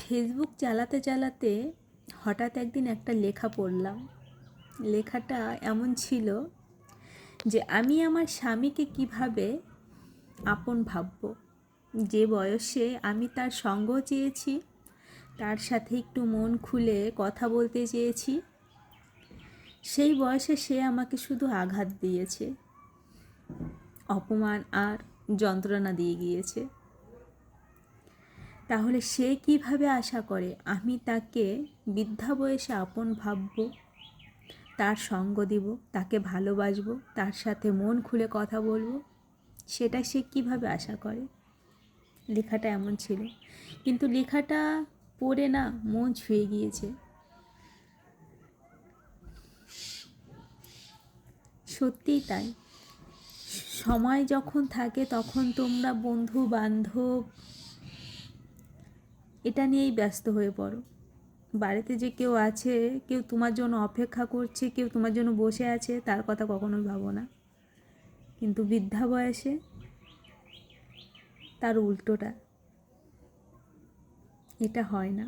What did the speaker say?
Facebook চালাতে চালাতে হঠাৎ একদিন একটা লেখা পড়লাম। লেখাটা এমন ছিল যে আমি আমার স্বামীকে কিভাবে আপন ভাবব। যে বয়সে আমি তার সঙ্গ চেয়েছি, তার সাথে একটু মন খুলে কথা বলতে চেয়েছি, সেই বয়সে সে আমাকে শুধু আঘাত দিয়েছে, অপমান আর যন্ত্রণা দিয়ে গিয়েছে। তাহলে সে কিভাবে আশা করে আমি তাকে বৃদ্ধা বয়সে আপন ভাবব, তার সঙ্গ দিব, তাকে ভালোবাসবো, তার সাথে মন খুলে কথা বলবো? সেটা সে কিভাবে আশা করে? লেখাটা এমন ছিল, কিন্তু লেখাটা পড়ে না মন ছুঁয়ে গিয়েছে। সত্যিই তাই। সময় যখন থাকে তখন তোমরা বন্ধু বান্ধব এটা নিয়েই ব্যস্ত হয়ে পড়ো। বাড়িতে যে কেউ আছে, কেউ তোমার জন্য অপেক্ষা করছে, কেউ তোমার জন্য বসে আছে, তার কথা কখনোই ভাবো না। কিন্তু বৃদ্ধা বয়সে তার উল্টোটা, এটা হয় না।